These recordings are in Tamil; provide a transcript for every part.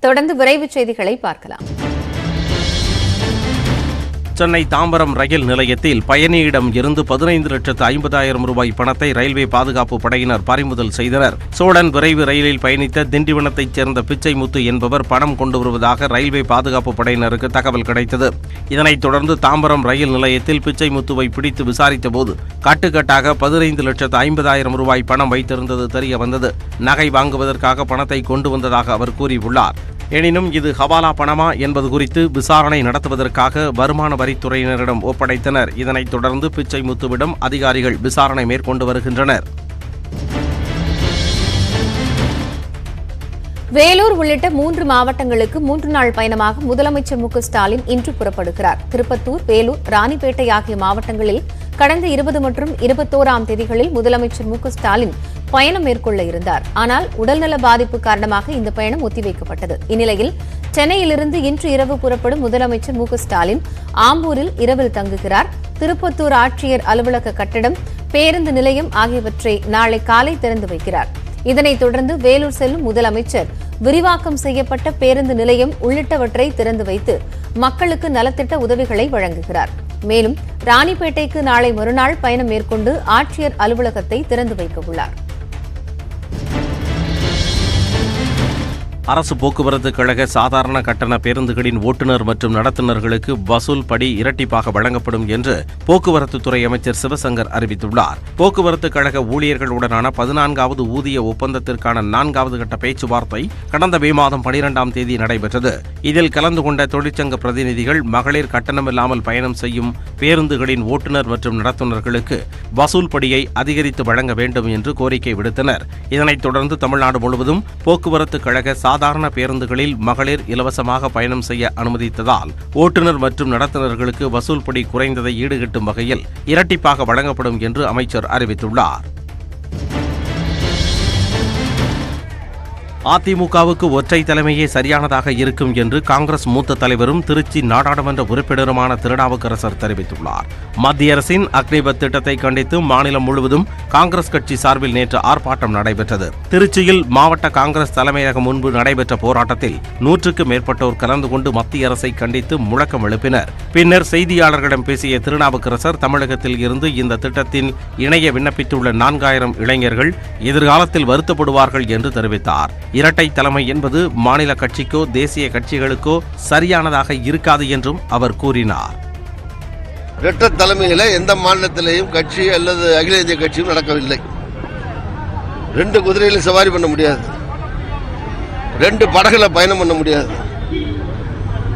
தொடர்ந்து விரைவு செய்திகளை பார்க்கலாம். சென்னை தாம்பரம் ரயில் நிலையத்தில் பயணியிடம் இருந்து 15,50,000 ரூபாய் பணத்தை ரயில்வே பாதுகாப்பு படையினர் பறிமுதல் செய்தனர். சோழன் விரைவு ரயிலில் பயணித்த திண்டிவனத்தைச் சேர்ந்த பிச்சைமுத்து என்பவர் பணம் கொண்டு வருவதாக ரயில்வே பாதுகாப்பு படையினருக்கு தகவல் கிடைத்தது. இதனைத் தொடர்ந்து தாம்பரம் ரயில் நிலையத்தில் பிச்சைமுத்துவை பிடித்து விசாரித்தபோது கட்டுக்கட்டாக 15,50,000 ரூபாய் பணம் வைத்திருந்தது தெரிய வந்தது. நகை வாங்குவதற்காக பணத்தை கொண்டு வந்ததாக அவர் கூறியுள்ளார். எனினும் இது ஹவாலா பணமா என்பது குறித்து விசாரணை நடத்துவதற்காக வருமான வரித்துறையினரிடம் ஒப்படைத்தனர். இதனைத் தொடர்ந்து பிச்சைமுத்துவிடம் அதிகாரிகள் விசாரணை மேற்கொண்டு வருகின்றனர். வேலூர் உள்ளிட்ட 3 மாவட்டங்களுக்கு 3 நாள் பயணமாக முதலமைச்சர் மு.க.ஸ்டாலின் இன்று புறப்படுகிறார். திருப்பத்தூர், வேலூர், ராணிப்பேட்டை ஆகிய மாவட்டங்களில் கடந்த 20 மற்றும் 21ஆம் தேதிகளில் முதலமைச்சர் மு.க.ஸ்டாலின் பயணம் மேற்கொள்ள இருந்தார். ஆனால் உடல்நல பாதிப்பு காரணமாக இந்த பயணம் ஒத்திவைக்கப்பட்டது. இந்நிலையில் சென்னையிலிருந்து இன்று இரவு புறப்படும் முதலமைச்சர் மு.க.ஸ்டாலின் ஆம்பூரில் இரவில் தங்குகிறார். திருப்பத்தூர் ஆட்சியர் அலுவலக கட்டடம், பேருந்து நிலையம் ஆகியவற்றை நாளை காலை திறந்து வைக்கிறார். இதனைத் தொடர்ந்து வேலூர் செல்லும் முதலமைச்சர் விரிவாக்கம் செய்யப்பட்ட பேருந்து நிலையம் உள்ளிட்டவற்றை திறந்து வைத்து மக்களுக்கு நலத்திட்ட உதவிகளை வழங்குகிறார். மேலும் ராணிப்பேட்டைக்கு நாளை மறுநாள் பயணம் மேற்கொண்டு ஆட்சியர் அலுவலகத்தை திறந்து வைக்க உள்ளார். அரசு போக்குவரத்து கழக சாதாரண கட்டண பேருந்துகளின் ஓட்டுநர் மற்றும் நடத்துனர்களுக்கு வசூல் படி இரட்டிப்பாக வழங்கப்படும் என்று போக்குவரத்துத்துறை அமைச்சர் சிவசங்கர் அறிவித்துள்ளார். போக்குவரத்து கழக ஊழியர்களுடனான 14வது ஊதிய ஒப்பந்தத்திற்கான 4வது கட்ட பேச்சுவார்த்தை கடந்த மே மாதம் 12ஆம் தேதி நடைபெற்றது. இதில் கலந்து கொண்ட தொழிற்சங்க பிரதிநிதிகள் மகளிர் கட்டணமில்லாமல் பயணம் செய்யும் பேருந்துகளின் ஓட்டுநர் மற்றும் நடத்துனர்களுக்கு வசூல் படியை அதிகரித்து வழங்க வேண்டும் என்று கோரிக்கை விடுத்தனர். இதனைத் தொடர்ந்து தமிழ்நாடு முழுவதும் போக்குவரத்து கழக சாதாரண பேருந்துகளில் மகளிர் இலவசமாக பயணம் செய்ய அனுமதித்ததால் ஓட்டுநர் மற்றும் நடத்துனர்களுக்கு வசூல் படி குறைந்ததை ஈடுகட்டும் வகையில் இரட்டிப்பாக வழங்கப்படும் என்று அமைச்சர் அறிவித்துள்ளார். அதிமுகவுக்கு ஒற்றை தலைமையே சரியானதாக இருக்கும் என்று காங்கிரஸ் மூத்த தலைவரும் திருச்சி நாடாளுமன்ற உறுப்பினருமான திருநாவுக்கரசர் தெரிவித்துள்ளார். மத்திய அரசின் அக்னிபத் திட்டத்தை கண்டித்து மாநிலம் முழுவதும் காங்கிரஸ் கட்சி சார்பில் நேற்று ஆர்ப்பாட்டம் நடைபெற்றது. திருச்சியில் மாவட்ட காங்கிரஸ் தலைமையகம் முன்பு நடைபெற்ற போராட்டத்தில் 100க்கும் மேற்பட்டோர் கலந்து கொண்டு மத்திய அரசை கண்டித்து முழக்கம் எழுப்பினர். பின்னர் செய்தியாளர்களிடம் பேசிய திருநாவுக்கரசர் தமிழகத்தில் இருந்து இந்த திட்டத்தின் இணைய விண்ணப்பித்துள்ள 4000 இளைஞர்கள் எதிர்காலத்தில் வருத்தப்படுவார்கள் என்று தெரிவித்தார். இரட்டை தலைமை என்பது மாநில கட்சிக்கோ தேசிய கட்சிகளுக்கோ சரியானதாக இருக்காது என்றும் அவர் கூறினார். இரட்டை தலைமையில எந்த மாநிலத்திலேயும் கட்சி அல்லது அகில இந்திய கட்சியும் நடக்கவில்லை. 2 குதிரையில சவாரி பண்ண முடியாது, 2 படகுல பயணம் பண்ண முடியாது.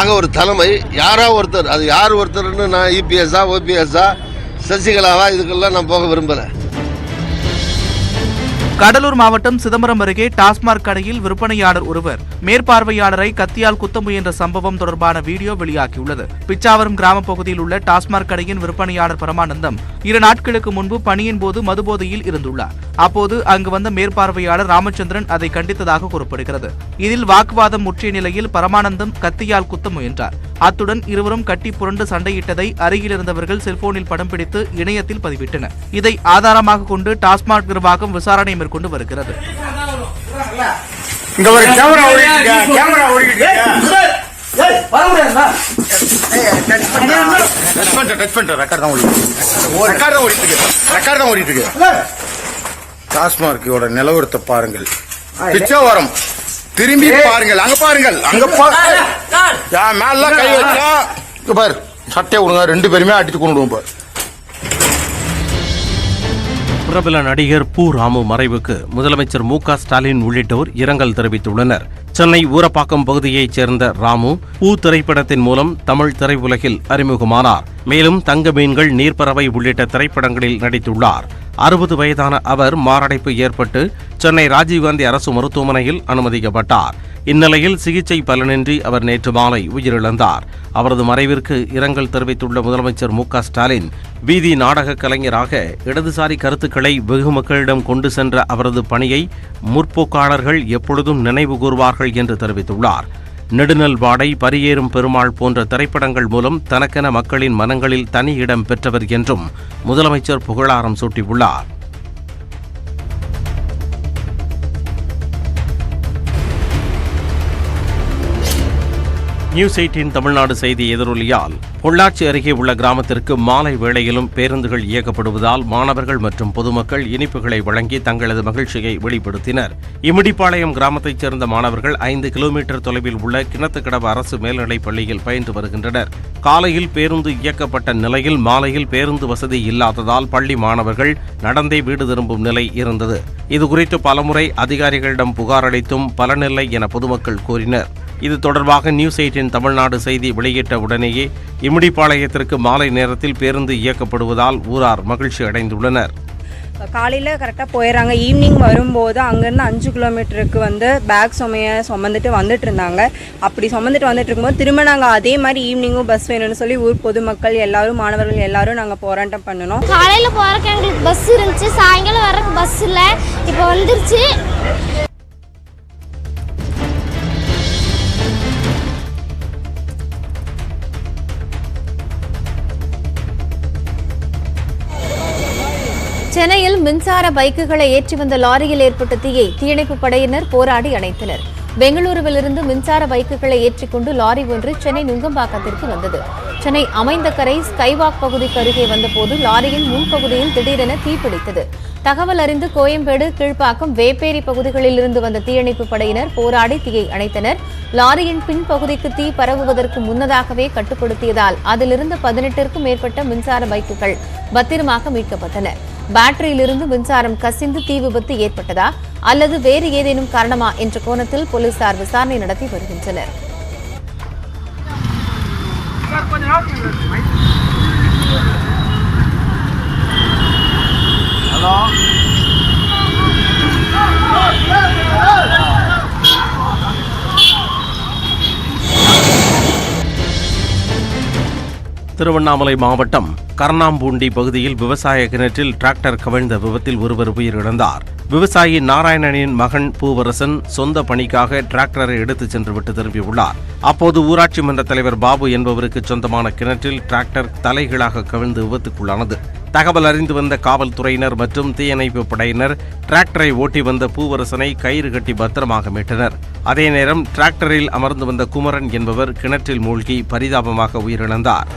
ஆக ஒரு தலைமை யாரா ஒருத்தர், அது யார் ஒருத்தர்னு நான் இபிஎஸ்ஆ ஓபிஎஸ்ஆ சசிகலாவா இதுக்கெல்லாம் நான் போக விரும்பல. கடலூர் மாவட்டம் சிதம்பரம் அருகே டாஸ்மாக் கடையில் விற்பனையாளர் ஒருவர் மேற்பார்வையாளரை கத்தியால் குத்த முயன்ற சம்பவம் தொடர்பான வீடியோ வெளியாகியுள்ளது. பிச்சாவரம் கிராம பகுதியில் உள்ள டாஸ்மாக் கடையின் விற்பனையாளர் பரமானந்தம் 2 நாட்களுக்கு முன்பு பணியின் போது மதுபோதையில் இருந்துள்ளார். அப்போது அங்கு வந்த மேற்பார்வையாளர் ராமச்சந்திரன் அதை கண்டித்ததாக கூறப்படுகிறது. இதில் வாக்குவாதம் முற்றிய நிலையில் பரமானந்தம் கத்தியால் குத்த முயன்றார். அத்துடன் இருவரும் கட்டி புரண்டு சண்டையிட்டதை அருகில் இருந்தவர்கள் செல்போனில் படம் பிடித்து இணையத்தில் பதிவிட்டனர். இதை ஆதாரமாக கொண்டு டாஸ்மாக் நிர்வாகம் விசாரணை மேற்கொண்டு வருகிறது. டாஸ்மார்க்கோட நிலவரத்தை பாருங்கள், பிச்சாவரம் திரும்பி பாருங்கள், அங்க பாருங்கள், அங்க மேல கை வச்சா பாரு சட்டையை விடுங்க, 2 பேருமே அடித்து கொண்டுடுவோம் பாரு. பிரபல நடிகர் பூ ராமு மறைவுக்கு முதலமைச்சர் மு.க.ஸ்டாலின் உள்ளிட்டோர் இரங்கல் தெரிவித்துள்ளனர். சென்னை ஊரப்பாக்கம் பகுதியைச் சேர்ந்த ராமு பூ திரைப்படத்தின் மூலம் தமிழ் திரையுலகில் அறிமுகமானார். மேலும் தங்க மீன்கள், நீர்ப்பறவை உள்ளிட்ட திரைப்படங்களில் நடித்துள்ளார். 60 வயதான அவர் மாரடைப்பு ஏற்பட்டு சென்னை ராஜீவ்காந்தி அரசு மருத்துவமனையில் அனுமதிக்கப்பட்டார். இந்நிலையில் சிகிச்சை பலனின்றி அவர் நேற்று மாலை உயிரிழந்தார். அவரது மறைவிற்கு இரங்கல் தெரிவித்துள்ள முதலமைச்சர் மு.க.ஸ்டாலின் வீதி நாடக கலைஞராக இடதுசாரி கருத்துக்களை வெகு மக்களிடம் கொண்டு சென்ற அவரது பணியை முற்போக்காளர்கள் எப்பொழுதும் நினைவு கூர்வார்கள் என்று தெரிவித்துள்ளார். நெடுநல் வாடை, பரியேறும் பெருமாள் போன்ற திரைப்படங்கள் மூலம் தனக்கென மக்களின் மனங்களில் தனி இடம் பெற்றவர் என்றும் முதலமைச்சர் புகழாரம் சூட்டியுள்ளார். நியூஸ் 18 தமிழ்நாடு செய்தி எதிரொலியால் பொள்ளாச்சி அருகே உள்ள கிராமத்திற்கு மாலை வேளையிலும் பேருந்துகள் இயக்கப்படுவதால் மாணவர்கள் மற்றும் பொதுமக்கள் இனிப்புகளை வழங்கி தங்களது மகிழ்ச்சியை வெளிப்படுத்தினர். இமிடிப்பாளையம் கிராமத்தைச் சேர்ந்த மாணவர்கள் 5 கிலோமீட்டர் தொலைவில் உள்ள கிணத்துக்கடவு அரசு மேல்நிலைப் பள்ளியில் பயின்று வருகின்றனர். காலையில் பேருந்து இயக்கப்பட்ட நிலையில் மாலையில் பேருந்து வசதி இல்லாததால் பள்ளி மாணவர்கள் நடந்தே வீடு திரும்பும் நிலை இருந்தது. இதுகுறித்து பலமுறை அதிகாரிகளிடம் புகார் அளித்தும் பலனில்லை என பொதுமக்கள் கூறினர். இது தொடர்பாக நியூஸ் 18 தமிழ்நாடு செய்தி வெளியிட்ட உடனேயே இமிடிப்பாளையத்திற்கு மாலை நேரத்தில் பேருந்து இயக்கப்படுவதால் ஊரார் மகிழ்ச்சி அடைந்துள்ளனர். காலையில் கரெக்டாக போயிடறாங்க. ஈவினிங் வரும்போது அங்கேருந்து 5 கிலோமீட்டருக்கு பேக் சுமந்துட்டு வந்துட்டு இருந்தாங்க. அப்படி சுமந்துட்டு வந்துட்டு இருக்கும்போது திரும்ப நாங்கள் அதே மாதிரி ஈவினிங்கும் பஸ் வேணும்னு சொல்லி ஊர் பொதுமக்கள் எல்லாரும் மாணவர்கள் எல்லாரும் நாங்கள் போராட்டம் பண்ணணும். காலையில் போகிறக்கு எங்களுக்கு பஸ் இருந்துச்சு, சாயங்காலம் வரக்கு பஸ் இல்லை, இப்போ வந்துருச்சு. சென்னையில் மின்சார பைக்குகளை ஏற்றி வந்த லாரியில் ஏற்பட்ட தீயை தீயணைப்பு படையினர் போராடி அணைத்தனர். பெங்களூருவிலிருந்து மின்சார பைக்குகளை ஏற்றிக்கொண்டு லாரி ஒன்று சென்னை நுங்கம்பாக்கத்திற்கு வந்தது. சென்னை அமைந்தகரை ஸ்கைவாக் பகுதிக்கு அருகே வந்தபோது லாரியின் முன்பகுதியில் திடீரென தீப்பிடித்தது. தகவல் அறிந்து கோயம்பேடு, கீழ்ப்பாக்கம், வேப்பேரி பகுதிகளில் இருந்து வந்த தீயணைப்பு படையினர் போராடி தீயை அணைத்தனர். லாரியின் பின்பகுதிக்கு தீ பரவுவதற்கு முன்னதாகவே கட்டுப்படுத்தியதால் அதிலிருந்து 18க்கும் மேற்பட்ட மின்சார பைக்குகள் பத்திரமாக மீட்கப்பட்டன. பேட்டரியிலிருந்து மின்சாரம் கசிந்து தீ விபத்து ஏற்பட்டதா அல்லது வேறு ஏதேனும் காரணமா என்ற கோணத்தில் போலீசார் விசாரணை நடத்தி வருகின்றனர். திருவண்ணாமலை மாவட்டம் கர்ணாம்பூண்டி பகுதியில் விவசாய கிணற்றில் டிராக்டர் கவிழ்ந்த விபத்தில் ஒருவர் உயிரிழந்தார். விவசாயி நாராயணனின் மகன் பூவரசன் சொந்த பணிக்காக டிராக்டரை எடுத்துச் சென்றுவிட்டு திரும்பியுள்ளார். அப்போது ஊராட்சி மன்ற தலைவர் பாபு என்பவருக்கு சொந்தமான கிணற்றில் டிராக்டர் தலைகீழாக கவிழ்ந்து விபத்துக்குள்ளானது. தகவல் அறிந்து வந்த காவல்துறையினர் மற்றும் தீயணைப்பு படையினர் டிராக்டரை ஓட்டி வந்த பூவரசனை கயிறு கட்டி பத்திரமாக மீட்டனர். அதே நேரம் டிராக்டரில் அமர்ந்து வந்த குமரன் என்பவர் கிணற்றில் மூழ்கி பரிதாபமாக உயிரிழந்தார்.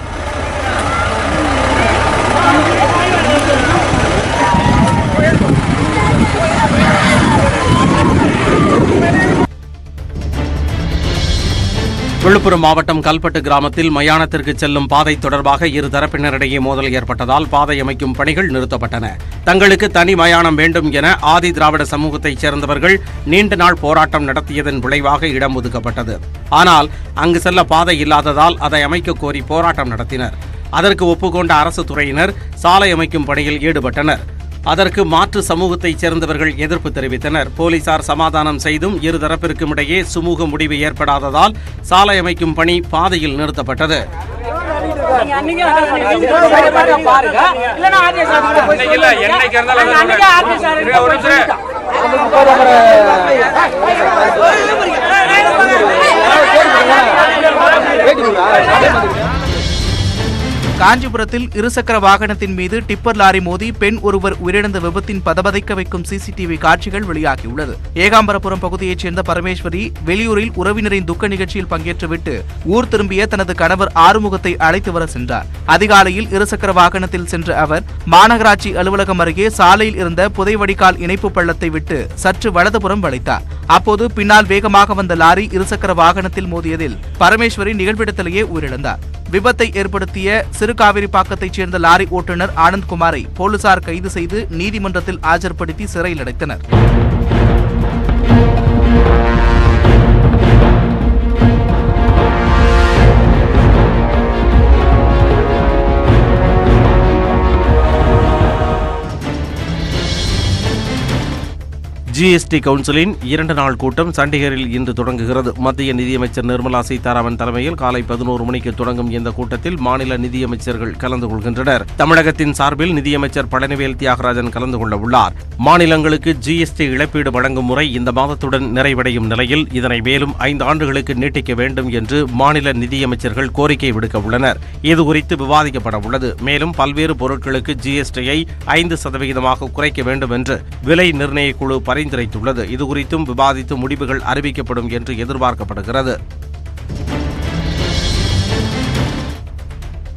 விழுப்புரம் மாவட்டம் கல்பட்டு கிராமத்தில் மயானத்திற்கு செல்லும் பாதை தொடர்பாக இரு தரப்பினரிடையே மோதல் ஏற்பட்டதால் பாதை அமைக்கும் பணிகள் நிறுத்தப்பட்டன. தங்களுக்கு தனி மயானம் வேண்டும் என ஆதி திராவிட சமூகத்தைச் சேர்ந்தவர்கள் நீண்ட நாள் போராட்டம் நடத்தியதன் விளைவாக இடம் ஒதுக்கப்பட்டது. ஆனால் அங்கு செல்ல பாதை இல்லாததால் அதை அமைக்க கோரி போராட்டம் நடத்தினர். அதற்கு ஒப்புக்கொண்ட அரசு துறையினர் சாலை அமைக்கும் பணியில் ஈடுபட்டனர். அதற்கு மாற்று சமூகத்தைச் சேர்ந்தவர்கள் எதிர்ப்பு தெரிவித்தனர். போலீசார் சமாதானம் செய்தும் இரு தரப்பிற்கும் இடையே சுமூக முடிவு ஏற்படாததால் சாலை அமைக்கும் பணி பாதையில் நிறுத்தப்பட்டது. காஞ்சிபுரத்தில் இருசக்கர வாகனத்தின் மீது டிப்பர் லாரி மோதி பெண் ஒருவர் உயிரிழந்த விபத்தின் பதபதைக்க வைக்கும் சிசிடிவி காட்சிகள் வெளியாகியுள்ளது. ஏகாம்பரபுரம் பகுதியைச் சேர்ந்த பரமேஸ்வரி வெளியூரில் உறவினரின் துக்க நிகழ்ச்சியில் பங்கேற்றுவிட்டு ஊர் திரும்பிய தனது கணவர் ஆறுமுகத்தை அழைத்து வர சென்றார். அதிகாலையில் இருசக்கர வாகனத்தில் சென்ற அவர் மாநகராட்சி அலுவலகம் அருகே சாலையில் இருந்த புதை வடிகால் இணைப்பு பள்ளத்தை விட்டு சற்று வலதுபுறம் வளைத்தார். அப்போது பின்னால் வேகமாக வந்த லாரி இருசக்கர வாகனத்தில் மோதியதில் பரமேஸ்வரி நிகழ்விடத்திலேயே உயிரிழந்தார். விபத்தை ஏற்படுத்திய சிறுகாவிரிப்பாக்கத்தைச் சேர்ந்த லாரி ஓட்டுநர் ஆனந்த்குமாரை போலீசார் கைது செய்து நீதிமன்றத்தில் ஆஜர்படுத்தி சிறையில் அடைத்தனர். ஜிஎஸ்டி கவுன்சிலின் 2 நாள் கூட்டம் சண்டிகரில் இன்று தொடங்குகிறது. மத்திய நிதியமைச்சர் நிர்மலா சீதாராமன் தலைமையில் காலை 11 மணிக்கு தொடங்கும் இந்த கூட்டத்தில் மாநில நிதியமைச்சர்கள் கலந்து கொள்கின்றனர். தமிழகத்தின் சார்பில் நிதியமைச்சர் பழனிவேல் தியாகராஜன் கலந்து கொள்ள உள்ளார். மாநிலங்களுக்கு ஜிஎஸ்டி இழப்பீடு வழங்கும் முறை இந்த மாதத்துடன் நிறைவடையும் நிலையில் இதனை மேலும் 5 ஆண்டுகளுக்கு நீட்டிக்க வேண்டும் என்று மாநில நிதியமைச்சர்கள் கோரிக்கை விடுக்க உள்ளனர். இதுகுறித்து விவாதிக்கப்பட உள்ளது. மேலும் பல்வேறு பொருட்களுக்கு ஜிஎஸ்டியை 5% குறைக்க வேண்டும் என்று விலை நிர்ணய குழு பரிந்துரைத்துள்ளது. இதுகுறித்தும் விவாதித்து முடிவுகள் அறிவிக்கப்படும் என்று எதிர்பார்க்கப்படுகிறது.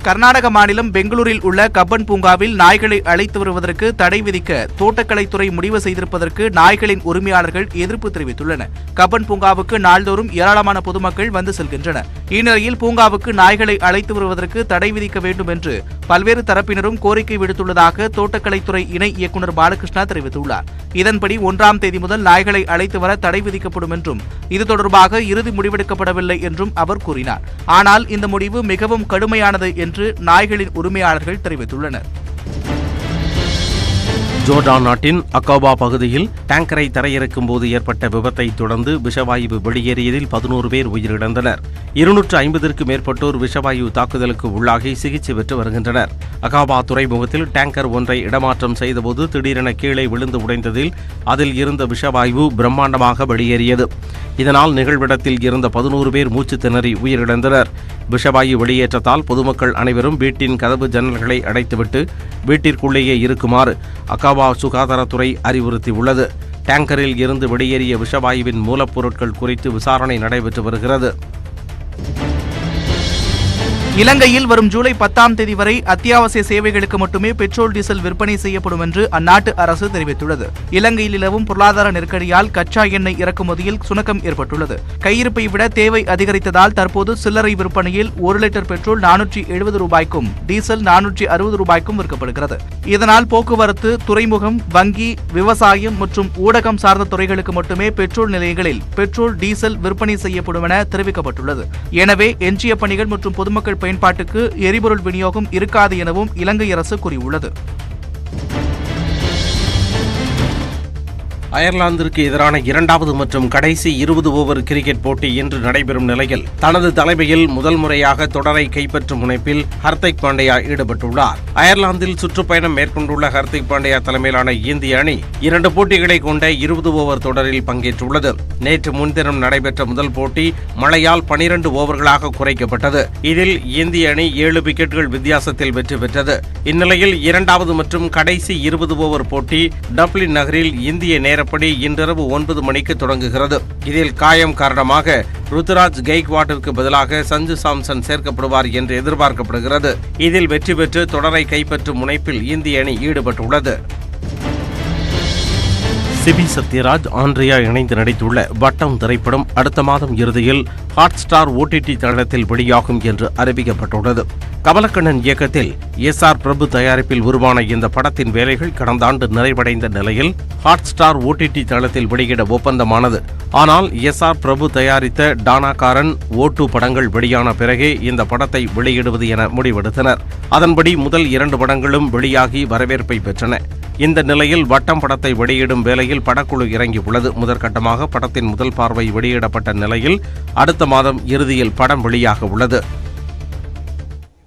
கர்நாடக மாநிலம் பெங்களூரில் உள்ள கப்பன் பூங்காவில் நாய்களை அழைத்து வருவதற்கு தடை விதிக்க தோட்டக்கலைத்துறை முடிவு செய்திருப்பதற்கு நாய்களின் உரிமையாளர்கள் எதிர்ப்பு தெரிவித்துள்ளனர். கப்பன் பூங்காவுக்கு நாள்தோறும் ஏராளமான பொதுமக்கள் வந்து செல்கின்றனர். இந்நிலையில் பூங்காவுக்கு நாய்களை அழைத்து வருவதற்கு தடை விதிக்க வேண்டும் என்று பல்வேறு தரப்பினரும் கோரிக்கை விடுத்துள்ளதாக தோட்டக்கலைத்துறை இணை இயக்குநர் பாலகிருஷ்ணா தெரிவித்துள்ளார். இதன்படி 1ஆம் தேதி முதல் நாய்களை அழைத்து வர தடை விதிக்கப்படும் என்றும் இது தொடர்பாக இறுதி முடிவெடுக்கப்படவில்லை என்றும் அவர் கூறினார். ஆனால் இந்த முடிவு மிகவும் கடுமையானது என்று நாய்களின் உரிமையாளர்கள் தெரிவித்துள்ளனர். ஜோர்டான் நாட்டின் அக்காபா பகுதியில் டேங்கரை தரையிறக்கும் போது ஏற்பட்ட விபத்தை தொடர்ந்து விஷவாயு வெளியேறியதில் 11 பேர் உயிரிழந்தனர். 250க்கும் மேற்பட்டோர் விஷவாயு தாக்குதலுக்கு உள்ளாகி சிகிச்சை பெற்று வருகின்றனர். அகாபா துறைமுகத்தில் டேங்கர் ஒன்றை இடமாற்றம் செய்தபோது திடீரென கீழே விழுந்து உடைந்ததில் அதில் இருந்த விஷவாயு பிரம்மாண்டமாக வெளியேறியது. இதனால் நிகழ்விடத்தில் இருந்த 11 பேர் மூச்சு திணறி உயிரிழந்தனர். விஷவாயு வெளியேற்றத்தால் பொதுமக்கள் அனைவரும் வீட்டின் கதவு ஜன்னல்களை அடைத்துவிட்டு வீட்டிற்குள்ளேயே இருக்குமாறு அகாபா சுகாதாரத்துறை அறிவுறுத்தியுள்ளது. டேங்கரில் இருந்து வெளியேறிய விஷவாயுவின் மூலப்பொருட்கள் குறித்து விசாரணை நடைபெற்று வருகிறது. இலங்கையில் வரும் ஜூலை 10ஆம் தேதி வரை அத்தியாவசிய சேவைகளுக்கு மட்டுமே பெட்ரோல் டீசல் விற்பனை செய்யப்படும் என்று அந்நாட்டு அரசு தெரிவித்துள்ளது. இலங்கையில் நிலவும் பொருளாதார நெருக்கடியால் கச்சா எண்ணெய் இறக்குமதியில் சுணக்கம் ஏற்பட்டுள்ளது. கையிருப்பை விட தேவை அதிகரித்ததால் தற்போது சில்லறை விற்பனையில் 1 லிட்டர் பெட்ரோல் 470 ரூபாய்க்கும் டீசல் 460 ரூபாய்க்கும் விற்கப்படுகிறது. இதனால் போக்குவரத்து, துறைமுகம், வங்கி, விவசாயம் மற்றும் ஊடகம் சார்ந்த துறைகளுக்கு மட்டுமே பெட்ரோல் நிலையங்களில் பெட்ரோல், டீசல் விற்பனை செய்யப்படும் என தெரிவிக்கப்பட்டுள்ளது. எனவே எஞ்சிய பணிகள் மற்றும் பொதுமக்கள் பயன்பாட்டுக்கு எரிபொருள் விநியோகம் இருக்காது எனவும் இலங்கை அரசு கூறியுள்ளது. அயர்லாந்திற்கு எதிரான 2வது மற்றும் கடைசி 20 ஓவர் கிரிக்கெட் போட்டி இன்று நடைபெறும் நிலையில் தனது தலைமையில் முதல் முறையாக தொடரை கைப்பற்றும் முனைப்பில் ஹர்திக் பாண்டியா ஈடுபட்டுள்ளார். அயர்லாந்தில் சுற்றுப்பயணம் மேற்கொண்டுள்ள ஹர்திக் பாண்டியா தலைமையிலான இந்திய அணி 2 போட்டிகளை கொண்ட 20 ஓவர் தொடரில் பங்கேற்றுள்ளது. நேற்று முன்தினம் நடைபெற்ற முதல் போட்டி மழையால் 12 ஓவர்களாக குறைக்கப்பட்டது. இதில் இந்திய அணி 7 விக்கெட்டுகள் வித்தியாசத்தில் வெற்றி பெற்றது. இந்நிலையில் 2வது மற்றும் கடைசி 20 ஓவர் போட்டி டப்ளின் நகரில் இந்திய நேரப்படி இன்றிரவு 9 மணிக்கு தொடங்குகிறது. இதில் காயம் காரணமாக ருத்துராஜ் கெய்க்வாட்டிற்கு பதிலாக சஞ்சு சாம்சன் சேர்க்கப்படுவார் என்று எதிர்பார்க்கப்படுகிறது. இதில் வெற்றி பெற்று தொடரை கைப்பற்றும் முனைப்பில் இந்திய அணி ஈடுபட்டுள்ளது. சிபி சத்யராஜ், ஆண்ட்ரியா இணைந்து நடித்துள்ள வட்டம் திரைப்படம் அடுத்த மாதம் இறுதியில் ஹாட்ஸ்டார் OTT தளத்தில் வெளியாகும் என்று அறிவிக்கப்பட்டுள்ளது. கமலக்கண்ணன் இயக்கத்தில் SR பிரபு தயாரிப்பில் உருவான இந்த படத்தின் வேலைகள் கடந்த ஆண்டு நிறைவடைந்த நிலையில் ஹாட்ஸ்டார் OTT தளத்தில் வெளியிட ஒப்பந்தமானது. ஆனால் SR பிரபு தயாரித்த டானாகாரன், O2 படங்கள் வெளியான பிறகே இந்த படத்தை வெளியிடுவது என முடிவெடுத்தனர். அதன்படி முதல் 2 படங்களும் வெளியாகி வரவேற்பை பெற்றன. இந்த நிலையில் வட்டம் படத்தை வெளியிடும் வேளையில் படக்குழு இறங்கியுள்ளது. முதற்கட்டமாக படத்தின் முதல் பார்வை வெளியிடப்பட்ட நிலையில் அடுத்த மாதம் இறுதியில் படம் வெளியாக உள்ளது.